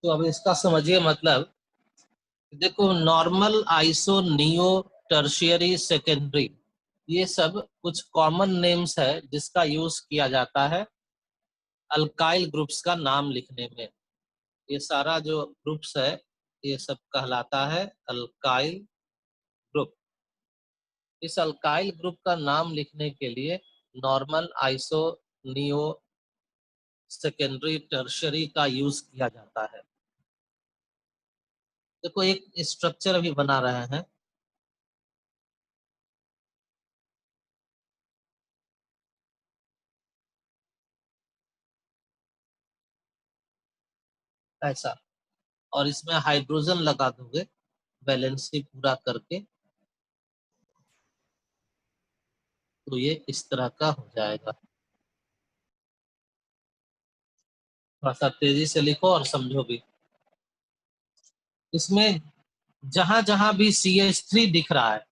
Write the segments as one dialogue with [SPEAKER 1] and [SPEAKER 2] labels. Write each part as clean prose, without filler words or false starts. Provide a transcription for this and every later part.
[SPEAKER 1] तो अब इसका समझिए मतलब, देखो normal, iso, neo, tertiary, secondary, ये सब कुछ कॉमन नेम्स है जिसका यूज किया जाता है अल्काइल ग्रुप्स का नाम लिखने में। ये सारा जो ग्रुप्स है ये सब कहलाता है अल्काइल ग्रुप। इस अल्काइल ग्रुप का नाम लिखने के लिए normal, iso, neo, secondary, tertiary का यूज किया जाता है। देखो एक स्ट्रक्चर अभी बना रहे हैं, ऐसा, और इसमें हाइड्रोजन लगा दोगे वैलेंसी पूरा करके, तो ये इस तरह का हो जाएगा। थोड़ा सा तेजी से लिखो और समझो भी। इसमें जहां जहां भी CH3 दिख रहा है,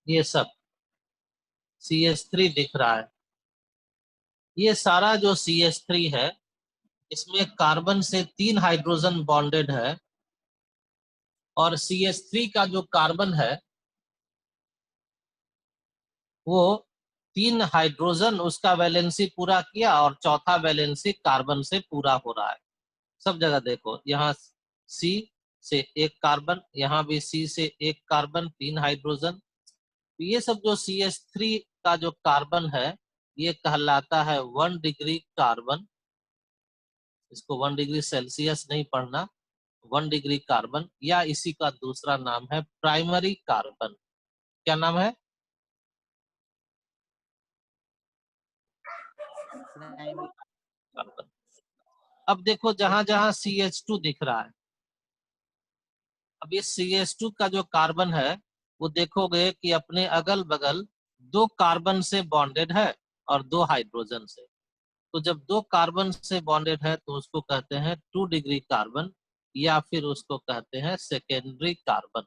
[SPEAKER 1] ये सब CH3 दिख रहा है, ये सारा जो CH3 है इसमें कार्बन से 3 हाइड्रोजन बॉन्डेड है, और CH3 का जो कार्बन है वो 3 हाइड्रोजन उसका वैलेंसी पूरा किया और चौथा वैलेंसी कार्बन से पूरा हो रहा है। सब जगह देखो, यहाँ C से एक कार्बन, यहाँ भी C से एक कार्बन, 3 हाइड्रोजन। ये सब जो CH3 का जो कार्बन है ये कहलाता है 1 डिग्री कार्बन। इसको 1 डिग्री सेल्सियस नहीं पढ़ना, 1 डिग्री कार्बन, या इसी का दूसरा नाम है प्राइमरी कार्बन। क्या नाम है? कार्बन। अब देखो जहां जहां CH2 दिख रहा है, अब ये CH2 का जो कार्बन है वो देखोगे कि अपने अगल बगल 2 कार्बन से बॉन्डेड है और 2 हाइड्रोजन से। तो जब 2 कार्बन से बॉन्डेड है तो उसको कहते हैं 2 डिग्री कार्बन, या फिर उसको कहते हैं सेकेंडरी कार्बन।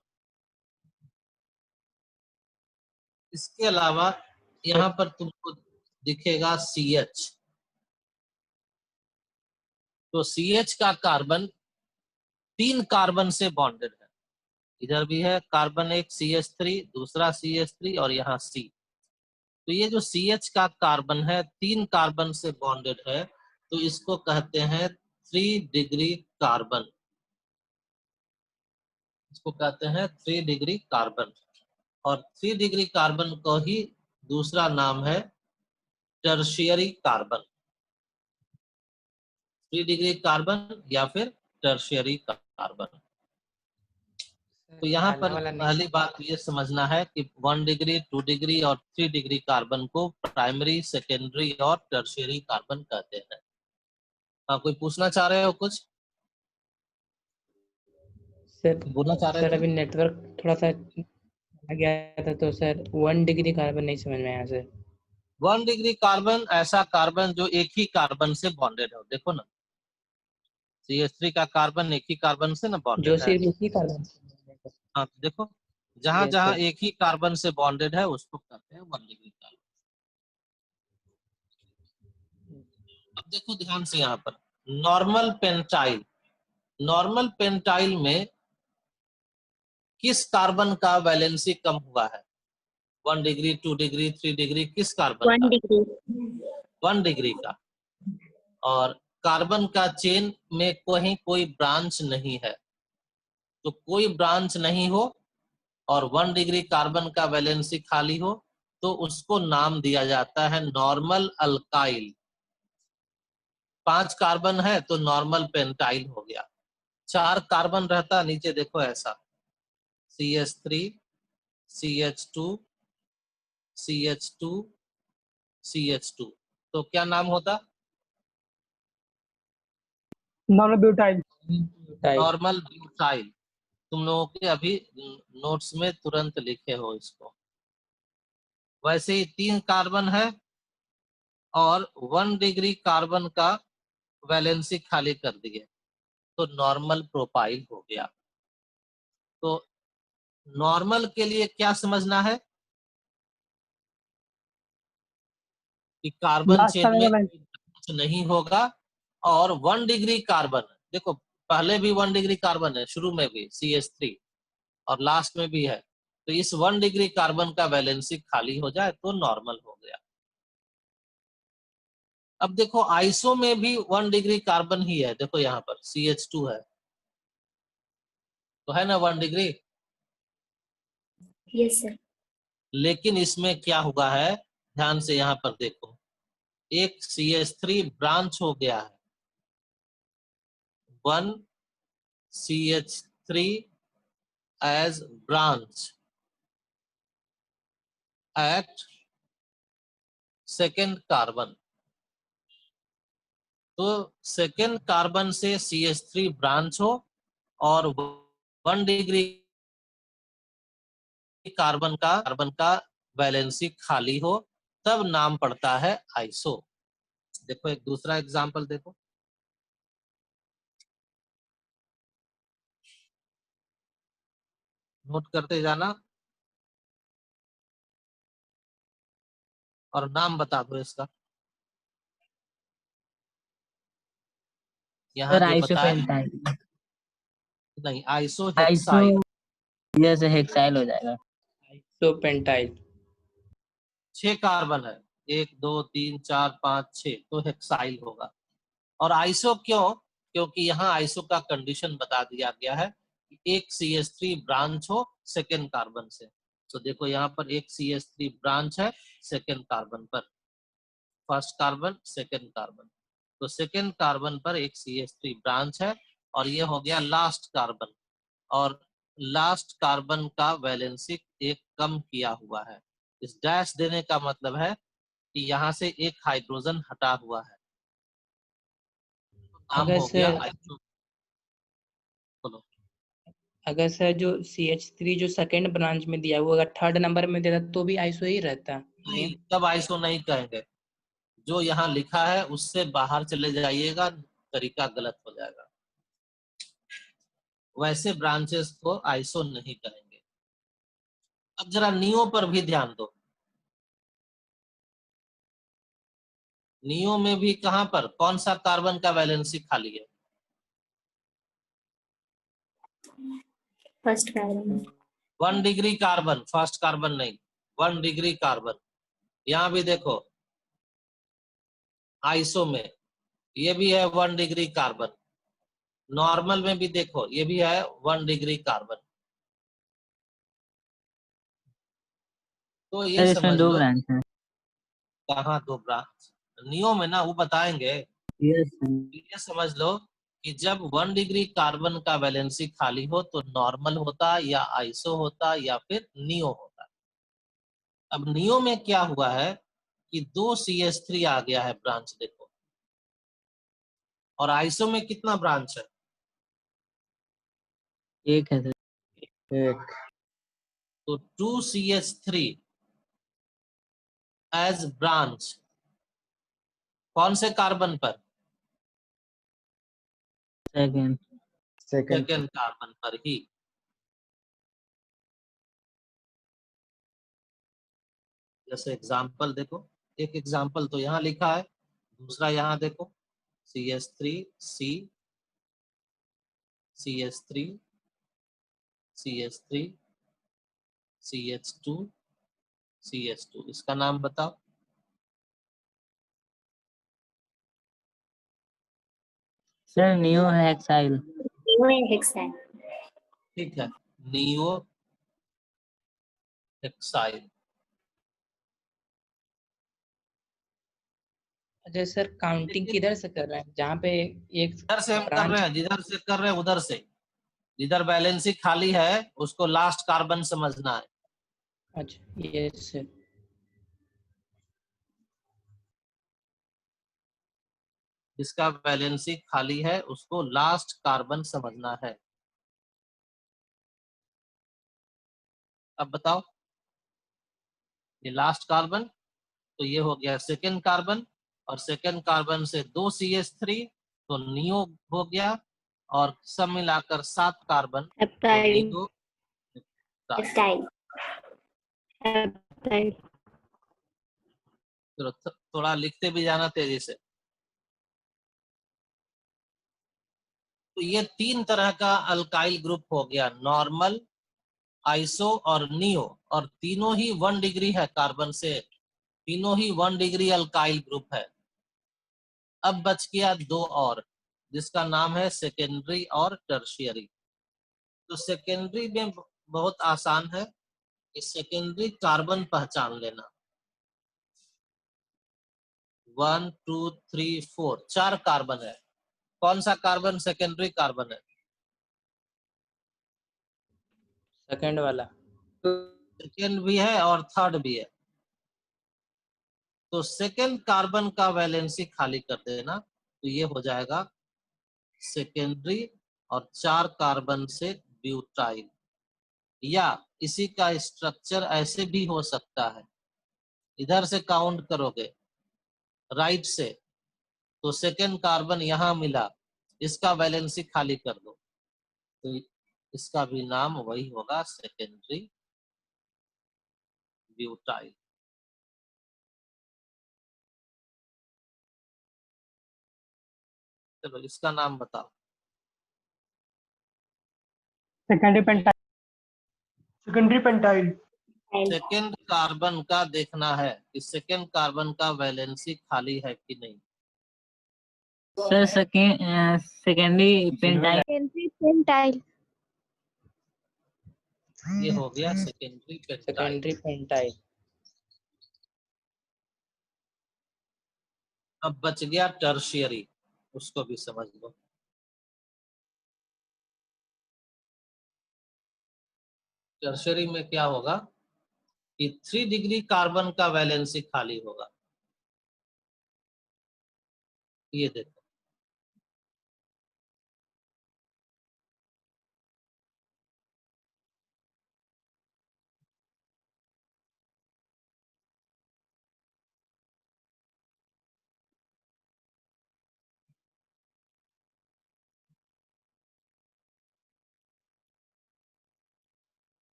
[SPEAKER 1] इसके अलावा यहाँ पर तुमको दिखेगा CH, तो CH का कार्बन 3 कार्बन से बॉन्डेड है। इधर भी है कार्बन एक CH3, दूसरा CH3, और यहाँ C। तो ये जो CH का कार्बन है 3 कार्बन से बॉन्डेड है, तो इसको कहते हैं 3 डिग्री कार्बन। इसको कहते हैं 3 डिग्री कार्बन। और 3 डिग्री कार्बन को ही दूसरा नाम है टर्शियरी कार्बन। 3 डिग्री कार्बन या फिर टर्शियरी कार्बन। तो यहाँ पर पहली बात ये समझना है कि 1 डिग्री, 2 डिग्री और 3 डिग्री कार्बन को प्राइमरी, सेकेंडरी और टर्शियरी कार्बन कहते हैं। हाँ, कोई पूछना चाह रहे हो कुछ?
[SPEAKER 2] सर
[SPEAKER 1] बोलना चाह रहे
[SPEAKER 2] सर
[SPEAKER 1] थे?
[SPEAKER 2] अभी नेटवर्क थोड़ा सा आ गया था, तो सर 1 डिग्री कार्बन नहीं समझ में आया सर।
[SPEAKER 1] 1 डिग्री कार्बन ऐसा कार्बन जो एक ही कार्बन से बॉन्डेड हो। देखो ना, CH3 का कार्बन एक ही कार्बन से ना
[SPEAKER 2] जो
[SPEAKER 1] बॉन्डेड है।
[SPEAKER 2] सिर्फ इसी कार्बन।
[SPEAKER 1] हाँ तो देखो, जहां
[SPEAKER 2] यस
[SPEAKER 1] जहां
[SPEAKER 2] सर।
[SPEAKER 1] एक ही कार्बन से बॉन्डेड है उसको कहते हैं 1 डिग्री कार्बन। अब देखो ध्यान से यहाँ पर, नॉर्मल पेंटाइल, नॉर्मल पेंटाइल में किस कार्बन का वैलेंसी कम हुआ है? 1 डिग्री, 2 डिग्री, 3 डिग्री, किस कार्बन
[SPEAKER 3] 1
[SPEAKER 1] का?
[SPEAKER 3] डिग्री।
[SPEAKER 1] 1 डिग्री का। और कार्बन का चेन में कहीं कोई ब्रांच नहीं है, तो कोई ब्रांच नहीं हो और 1 डिग्री कार्बन का वैलेंसी खाली हो, तो उसको नाम दिया जाता है नॉर्मल अल्काइल। 5 कार्बन है तो नॉर्मल पेंटाइल हो गया। 4 कार्बन रहता, नीचे देखो ऐसा, CH3, CH2, CH2, CH2, तो क्या नाम होता?
[SPEAKER 4] Normal butyl.
[SPEAKER 1] Normal butyl. तुम लोगों के अभी नोट्स में तुरंत लिखे हो इसको। वैसे ही 3 कार्बन है और 1 डिग्री कार्बन का वैलेंसी खाली कर दिए, तो नॉर्मल प्रोपाइल हो गया। तो नॉर्मल के लिए क्या समझना है कि कार्बन
[SPEAKER 4] लास्ट
[SPEAKER 1] चेन में
[SPEAKER 4] टाइम
[SPEAKER 1] कुछ नहीं होगा, और 1 डिग्री कार्बन, देखो पहले भी 1 डिग्री कार्बन है, शुरू में भी CH3 और लास्ट में भी है, तो इस 1 डिग्री कार्बन का वैलेंसी खाली हो जाए तो नॉर्मल हो गया। अब देखो आइसो में भी 1 डिग्री कार्बन ही है, देखो यहाँ पर CH2 है, तो है ना 1 डिग्री।
[SPEAKER 3] Yes sir.
[SPEAKER 1] लेकिन इसमें क्या हुआ है, ध्यान से यहाँ पर देखो, एक CH3 ब्रांच हो गया है, 1 CH3 as branch at second carbon. तो सेकेंड कार्बन से CH3 ब्रांच हो और 1 डिग्री कार्बन का वैलेंसी खाली हो, तब नाम पड़ता है आइसो। देखो एक दूसरा एग्जांपल देखो, नोट करते जाना और नाम बता दो इसका। यहाँ
[SPEAKER 2] सर
[SPEAKER 1] जो बताया
[SPEAKER 2] आइसोपेंटाइल।
[SPEAKER 1] नहीं, आइसो
[SPEAKER 2] आइसो
[SPEAKER 1] हेक्साइल।
[SPEAKER 2] जैसे हेक्साइल हो जाएगा। आइसोपेंटाइल
[SPEAKER 1] 6 कार्बन है, 1 2 3 4 5 6, तो हेक्साइल होगा। और आइसो क्यों? क्योंकि यहाँ आइसो का कंडीशन बता दिया गया है कि एक CH3 ब्रांच हो सेकेंड कार्बन से। तो देखो यहाँ पर एक CH3 ब्रांच है सेकेंड कार्बन पर, फर्स्ट कार्बन सेकेंड कार्बन, तो सेकेंड कार्बन पर एक CH3 ब्रांच है और ये हो गया लास्ट कार्बन, और लास्ट कार्बन का वैलेंसी एक कम किया हुआ है। इस डैश देने का मतलब है कि यहाँ से एक हाइड्रोजन हटा हुआ है, तो नाम
[SPEAKER 2] अगर
[SPEAKER 1] हो गया
[SPEAKER 2] सर
[SPEAKER 1] आइसो। बोलो।
[SPEAKER 2] अगर सर जो CH3 जो सेकंड ब्रांच में दिया हुआ अगर थर्ड नंबर में देता तो भी आइसो ही रहता
[SPEAKER 1] नहीं,
[SPEAKER 2] नेम।
[SPEAKER 1] तब आइसो नहीं कहेंगे, जो यहाँ लिखा है उससे बाहर चले जाइएगा, तरीका गलत हो जाएगा। वैसे ब्रांचेस को आइसो नहीं कहेंगे। अब जरा नियो पर भी ध्यान दो, नियो में भी कहां पर कौन सा कार्बन का वैलेंसी खाली है?
[SPEAKER 3] First carbon.
[SPEAKER 1] 1 degree carbon, first carbon नहीं, 1 डिग्री कार्बन। यहाँ भी देखो आइसो में ये भी है 1 डिग्री कार्बन, नॉर्मल में भी देखो ये भी है 1 डिग्री कार्बन। तो ये
[SPEAKER 2] सर इसमें
[SPEAKER 1] समझ
[SPEAKER 2] दो
[SPEAKER 1] लो
[SPEAKER 2] ब्रांच है।
[SPEAKER 1] कहाँ 2 ब्रांच, नियो में ना वो बताएंगे।
[SPEAKER 2] यस
[SPEAKER 1] ये समझ लो कि जब 1 डिग्री कार्बन का वैलेंसी खाली हो तो नॉर्मल होता या आइसो होता या फिर नियो होता। अब नियो में क्या हुआ है कि 2 CH3 आ गया है ब्रांच देखो, और आइसो में कितना ब्रांच है?
[SPEAKER 2] एक है सर एक।
[SPEAKER 1] तो 2 CH3 एज ब्रांच कौन से कार्बन पर?
[SPEAKER 2] सेकंड
[SPEAKER 1] सेकेंड कार्बन पर ही। जैसे एग्जाम्पल देखो, एक एग्जाम्पल तो यहाँ लिखा है, दूसरा यहाँ देखो CH3 C CH3 CH3 CH2 CH2, इसका नाम बताओ।
[SPEAKER 2] सर नियो है हेक्साइल।
[SPEAKER 3] हेक्साइल।
[SPEAKER 1] ठीक है, नियो हेक्साइल।
[SPEAKER 2] अच्छा सर काउंटिंग
[SPEAKER 1] लेकिन
[SPEAKER 2] किधर से कर रहे हैं जहाँ पे एक
[SPEAKER 1] इधर से हम कर रहे
[SPEAKER 2] ब्रांच।
[SPEAKER 1] हैं, जिधर से कर रहे हैं उधर से, जिधर बैलेंसी खाली है उसको लास्ट कार्बन समझना है।
[SPEAKER 2] अच्छा यस सर।
[SPEAKER 1] जिसका बैलेंसी खाली है उसको लास्ट कार्बन समझना है। अब बताओ, ये लास्ट कार्बन, तो ये हो गया सेकेंड कार्बन, और सेकेंड कार्बन से 2 CH3, तो नियो हो गया, और सब मिलाकर 7 कार्बन, तो
[SPEAKER 3] heptyl.
[SPEAKER 1] Neo hexyl.
[SPEAKER 3] Heptyl. Heptyl.
[SPEAKER 1] चलो थोड़ा लिखते भी जाना तेजी से। तो ये 3 तरह का अल्काइल ग्रुप हो गया, नॉर्मल, आइसो और नियो, और तीनों ही 1 डिग्री है कार्बन से, तीनों ही 1 डिग्री अल्काइल ग्रुप है। अब बच गया 2 और, जिसका नाम है सेकेंडरी और टर्शियरी। तो सेकेंडरी में बहुत आसान है, इस सेकेंडरी कार्बन पहचान लेना। 1 2 3 4 4 कार्बन है। कौन सा कार्बन सेकेंडरी कार्बन है?
[SPEAKER 2] सेकंड वाला।
[SPEAKER 1] सेकेंड भी है और थर्ड भी है। तो सेकेंड कार्बन का वैलेंसी खाली कर देना, तो ये हो जाएगा सेकेंडरी और 4 कार्बन से ब्यूटाइल। या इसी का स्ट्रक्चर ऐसे भी हो सकता है, इधर से काउंट करोगे राइट से, तो सेकेंड कार्बन यहां मिला, इसका वैलेंसी खाली कर दो, तो इसका भी नाम वही होगा, सेकेंडरी ब्यूटाइल। चलो इसका नाम बताओ।
[SPEAKER 4] Secondary pentyl. Secondary pentyl.
[SPEAKER 1] Second carbon का देखना है कि सेकेंड कार्बन का वैलेंसी खाली है कि नहीं।
[SPEAKER 3] Sir secondary pentyl.
[SPEAKER 5] Secondary pentyl.
[SPEAKER 1] ये हो गया सेकेंडरी पेंटाइल।
[SPEAKER 2] Secondary pentyl.
[SPEAKER 1] अब बच गया टर्शियरी, उसको भी समझ लो। टर्शियरी में क्या होगा कि 3 डिग्री कार्बन का वैलेंसी खाली होगा। ये देखो,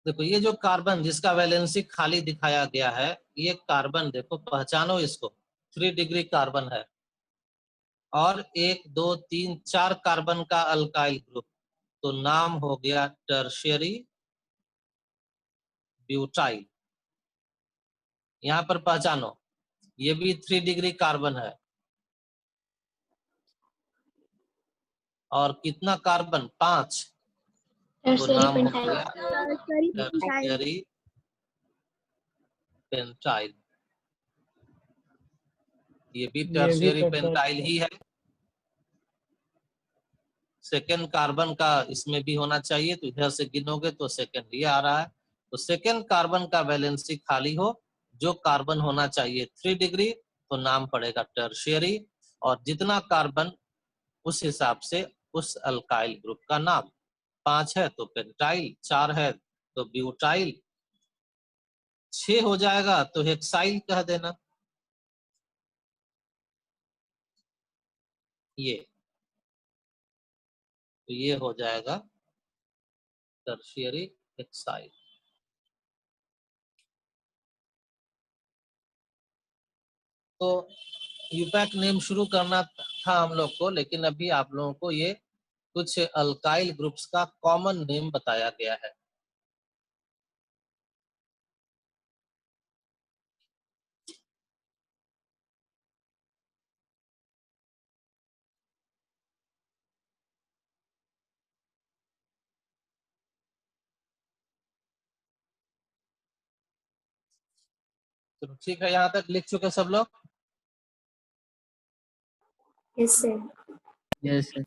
[SPEAKER 1] देखो ये जो कार्बन जिसका वैलेंसी खाली दिखाया गया है, ये कार्बन देखो, पहचानो इसको, 3 डिग्री कार्बन है और 1 2 3 4 कार्बन का अल्काइल ग्रुप, तो नाम हो गया टर्शियरी ब्यूटाइल। यहाँ पर पहचानो, ये भी 3 डिग्री कार्बन है और कितना कार्बन, 5, तो नाम हो गया टर्शियरी पेंटाइल। ये भी टर्शियरी पेंटाइल ही है। सेकेंड कार्बन का इसमें भी होना चाहिए, तो इधर से गिनोगे तो सेकेंड ये आ रहा है। तो सेकेंड कार्बन का वैलेंसी खाली हो, जो कार्बन होना चाहिए 3 डिग्री, तो नाम पड़ेगा टर्शियरी, और जितना कार्बन उस हिसाब से उस अल्काइल ग्रुप का नाम। 5 है तो पेंटाइल, 4 है तो ब्यूटाइल, 6 हो जाएगा तो हेक्साइल कह देना। ये तो ये हो जाएगा टर्शियरी हेक्साइल। तो यूपैक नेम शुरू करना था हम लोग को, लेकिन अभी आप लोगों को ये कुछ अल्काइल ग्रुप्स का कॉमन नेम बताया गया है। तो ठीक है, यहाँ तक लिख चुके सब लोग?
[SPEAKER 5] Yes sir.
[SPEAKER 3] Yes sir.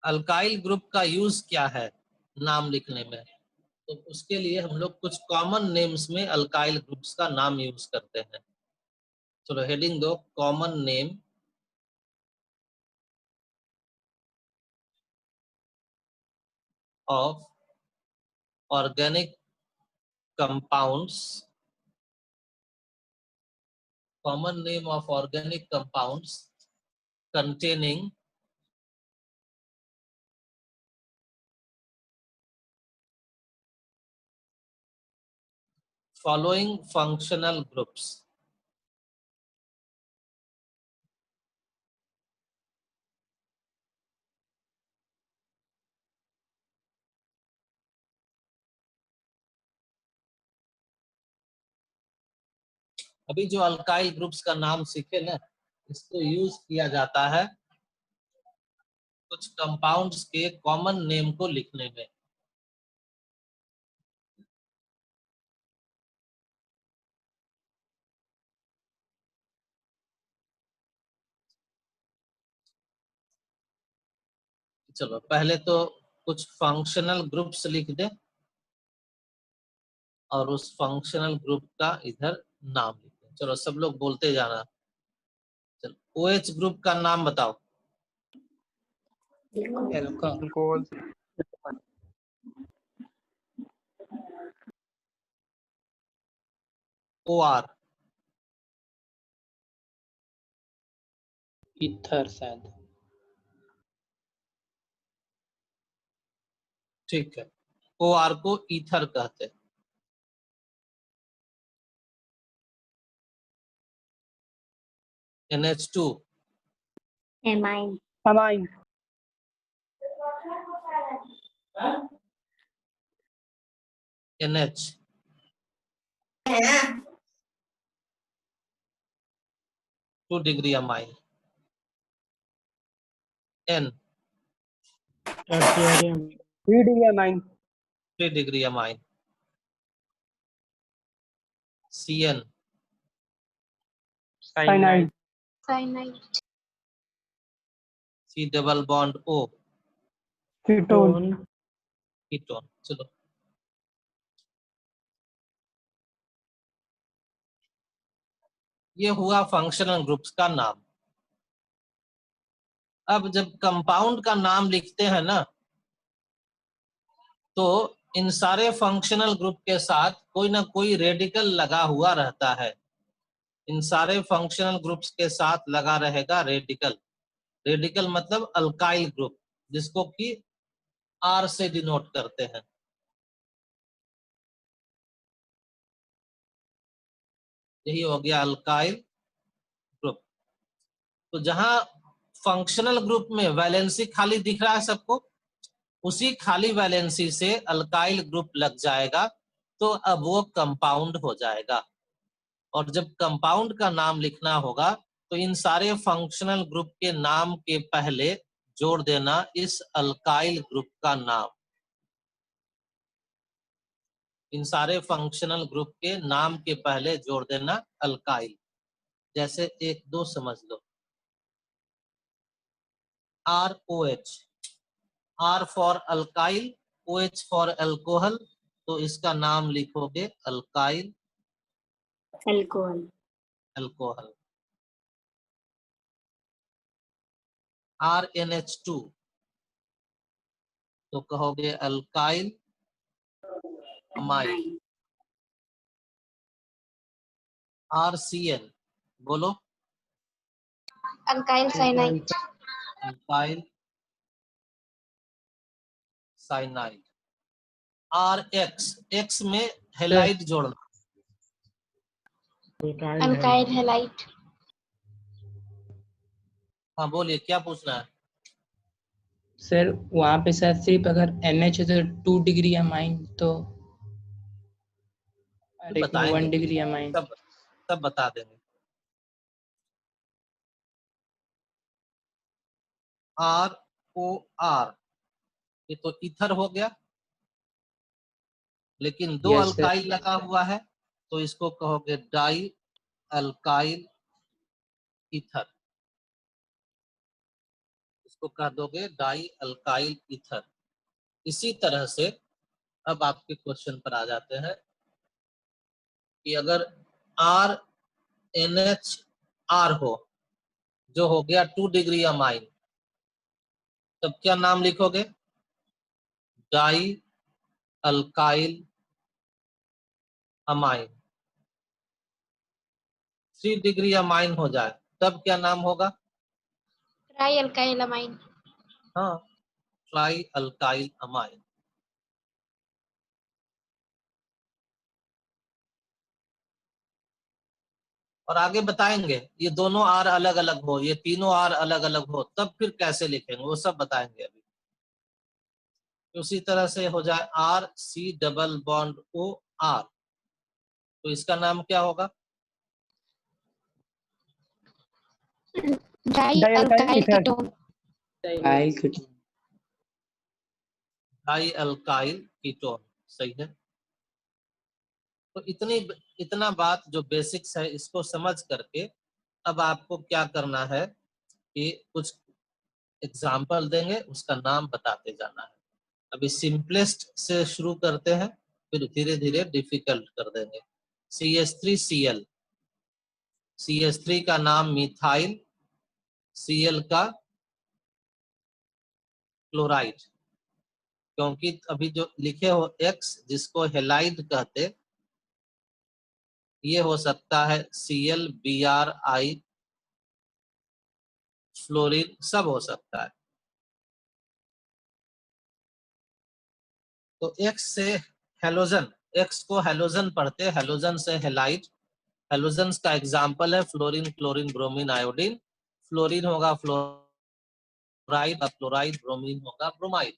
[SPEAKER 1] Alkyl group का यूज क्या है नाम लिखने में? तो उसके लिए हम लोग कुछ कॉमन नेम्स में अल्काइल ग्रुप्स का नाम यूज करते हैं। चलो हेडिंग दो, common name of organic compounds, common name of organic compounds containing following functional groups। अभी जो अल्काइल ग्रुप्स का नाम सीखे ना, इसको यूज किया जाता है कुछ कंपाउंड्स के कॉमन नेम को लिखने में। चलो पहले तो कुछ फंक्शनल ग्रुप्स लिख दे और उस फंक्शनल ग्रुप का इधर नाम लिख दे। चलो सब लोग बोलते जाना। चलो OH ग्रुप का नाम बताओ।
[SPEAKER 2] अल्कोहल,
[SPEAKER 1] OR,
[SPEAKER 2] ईथर शायद।
[SPEAKER 1] ठीक है, OR को ईथर कहते हैं। NH2,
[SPEAKER 5] amine,
[SPEAKER 4] amine,
[SPEAKER 1] NH, 2 degree amine। N,
[SPEAKER 4] tertiary amine, 3D amine,
[SPEAKER 1] 3 degree amine। CN,
[SPEAKER 4] cyanide,
[SPEAKER 5] cyanide,
[SPEAKER 1] C double bond O,
[SPEAKER 4] ketone,
[SPEAKER 1] ketone. चलो ये हुआ फंक्शनल ग्रुप्स का नाम। अब जब कंपाउंड का नाम लिखते हैं ना, तो इन सारे फंक्शनल ग्रुप के साथ कोई ना कोई रेडिकल लगा हुआ रहता है। इन सारे फंक्शनल ग्रुप्स के साथ लगा रहेगा रेडिकल। रेडिकल मतलब अल्काइल ग्रुप, जिसको कि R से डिनोट करते हैं। यही हो गया अल्काइल ग्रुप। तो जहां फंक्शनल ग्रुप में वैलेंसी खाली दिख रहा है सबको, उसी खाली वैलेंसी से अल्काइल ग्रुप लग जाएगा, तो अब वो कंपाउंड हो जाएगा। और जब कंपाउंड का नाम लिखना होगा तो इन सारे फंक्शनल ग्रुप के नाम के पहले जोड़ देना इस अल्काइल ग्रुप का नाम। इन सारे फंक्शनल ग्रुप के नाम के पहले जोड़ देना अल्काइल। जैसे 1-2 समझ लो। ROH, R for alkyl, OH for alcohol, तो इसका नाम लिखोगे अल्काइल
[SPEAKER 5] alcohol,
[SPEAKER 1] अल्कोहल। RNH2 तो कहोगे अल्काइल अमाइड। RCN बोलो,
[SPEAKER 5] alkyl cyanide,
[SPEAKER 1] alkyl cyanide. RX, X में हेलाइड जोड़ना।
[SPEAKER 5] alkyl halide,
[SPEAKER 1] हाँ बोलिए, क्या पूछना है?
[SPEAKER 2] सर वहाँ पे सर सिर्फ अगर NH है तो 2 डिग्री अमाइन, तो और एक में 1
[SPEAKER 1] बताएंगे,
[SPEAKER 2] डिग्री अमाइन।
[SPEAKER 1] सब बता देंगे। ROR ये तो ईथर हो गया, लेकिन 2
[SPEAKER 2] यस सर,
[SPEAKER 1] अल्काइल लगा हुआ है, तो इसको कहोगे डाई अल्काइल ईथर। इसको कह दोगे डाई अल्काइल ईथर। इसी तरह से अब आपके क्वेश्चन पर आ जाते हैं कि अगर आर एन एच आर हो, जो हो गया 2 डिग्री अमाइन, तब क्या नाम लिखोगे? Die alkyl amine. 3 degree amine हो जाए तब क्या नाम होगा?
[SPEAKER 5] Try alkyl amine.
[SPEAKER 1] हाँ, ट्राई अल्काइल अमाइन। और आगे बताएंगे ये दोनों आर अलग अलग हो, ये तीनों आर अलग अलग हो, तब फिर कैसे लिखेंगे वो सब बताएंगे अभी। उसी तरह से हो जाए R C double bond O R, तो इसका नाम क्या होगा?
[SPEAKER 5] Di
[SPEAKER 4] dialkyl
[SPEAKER 5] alkyl
[SPEAKER 4] ether.
[SPEAKER 5] Ketone.
[SPEAKER 2] Dial ketone.
[SPEAKER 1] Di alkyl ketone, सही है। तो इतना बात जो बेसिक्स है इसको समझ करके अब आपको क्या करना है कि कुछ एग्जाम्पल देंगे, उसका नाम बताते जाना है। अभी सिंपलेस्ट से शुरू करते हैं, फिर धीरे धीरे डिफिकल्ट कर देंगे। CH3Cl, CH3 का नाम मिथाइल, Cl का क्लोराइड, क्योंकि अभी जो लिखे हो X जिसको हेलाइड कहते, ये हो सकता है Cl Bri फ्लोरीन, सब हो सकता है। तो X से हेलोजन, X को हेलोजन पढ़ते, हेलोजन से हेलाइड। हेलोजन का एग्जाम्पल है fluorine, chlorine, bromine, iodine. Fluorine होगा फ्लोराइड, फ्लोराइड, ब्रोमीन होगा ब्रोमाइड।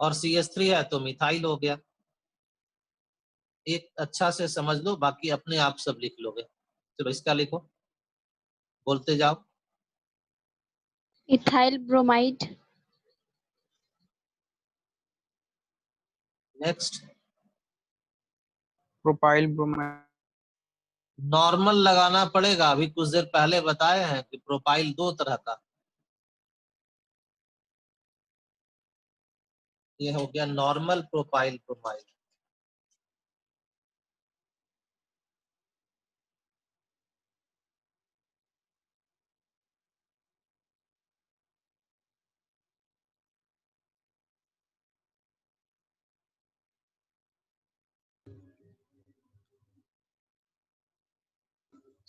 [SPEAKER 1] और CH3 है तो मिथाइल हो गया। एक अच्छा से समझ लो, बाकी अपने आप सब लिख लोगे। चलो इसका लिखो, बोलते जाओ।
[SPEAKER 5] Ethyl bromide.
[SPEAKER 1] Next,
[SPEAKER 6] propyl bromide.
[SPEAKER 1] Normal लगाना पड़ेगा, अभी कुछ देर पहले बताए हैं कि प्रोपाइल 2 तरह का। ये हो गया नॉर्मल प्रोपाइल ब्रोमाइड।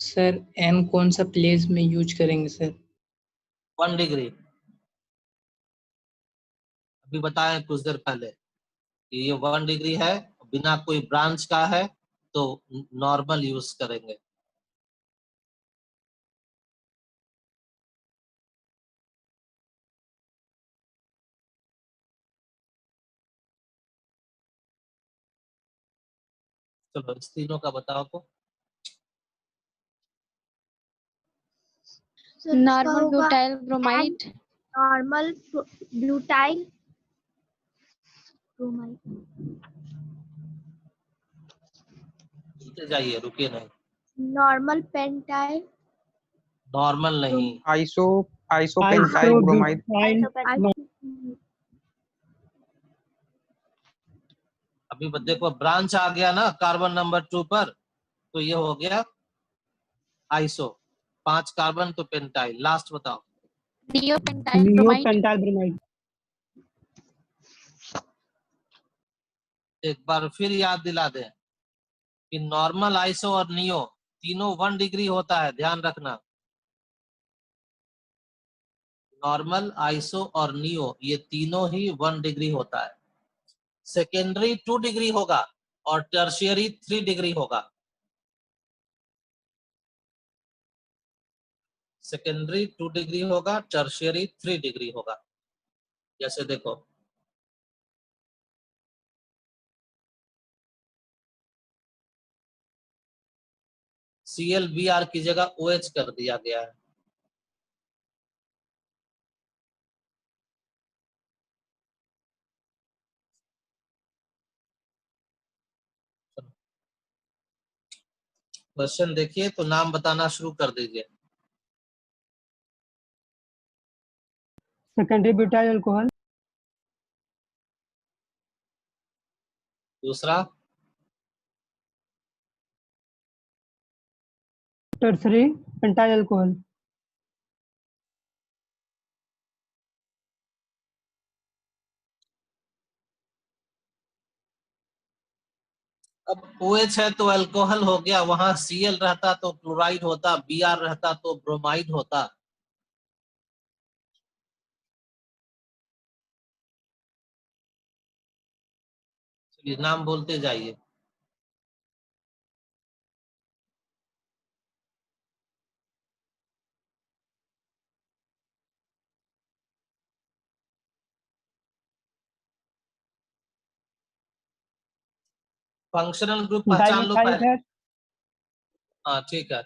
[SPEAKER 2] सर एन कौन सा प्लेस में यूज करेंगे सर?
[SPEAKER 1] 1 डिग्री, अभी बताए कुछ देर पहले कि ये 1 डिग्री है, बिना कोई ब्रांच का है तो नॉर्मल यूज करेंगे। चलो इस तीनों का बताओ तो।
[SPEAKER 5] Normal butyl bromide.
[SPEAKER 7] Normal butyl bromide.
[SPEAKER 1] बोलते जाइए, रुकिए नहीं।
[SPEAKER 7] Normal pentyl.
[SPEAKER 1] नॉर्मल नहीं,
[SPEAKER 6] आइसोपेंटाइल ब्रोमाइड।
[SPEAKER 1] अभी देखो ब्रांच आ गया ना कार्बन नंबर 2 पर, तो ये हो गया आइसो। 5 कार्बन तो पेंटाइल। लास्ट बताओ।
[SPEAKER 5] Neopentyl
[SPEAKER 4] neo
[SPEAKER 5] bromide.
[SPEAKER 4] Pentyl bromide.
[SPEAKER 1] एक बार फिर याद दिला दें कि नॉर्मल, आइसो और नियो तीनों 1 डिग्री होता है, ध्यान रखना। नॉर्मल, आइसो और नियो ये तीनों ही 1 डिग्री होता है। सेकेंडरी 2 डिग्री होगा और टर्शियरी 3 डिग्री होगा। सेकेंडरी 2 डिग्री होगा, टर्शियरी 3 डिग्री होगा। जैसे देखो ClBr की जगह OH कर दिया गया है। क्वेश्चन देखिए तो नाम बताना शुरू कर दीजिए।
[SPEAKER 4] Secondary butyl alcohol.
[SPEAKER 1] दूसरा
[SPEAKER 4] tertiary pentyl alcohol.
[SPEAKER 1] अब OH है तो अल्कोहल हो गया, वहां Cl रहता तो क्लोराइड होता, Br रहता तो ब्रोमाइड होता। चलिए नाम बोलते जाइए। फंक्शनल ग्रुप पहचान लो
[SPEAKER 4] Dimethyl
[SPEAKER 1] पहले।
[SPEAKER 4] है,
[SPEAKER 1] हाँ ठीक है।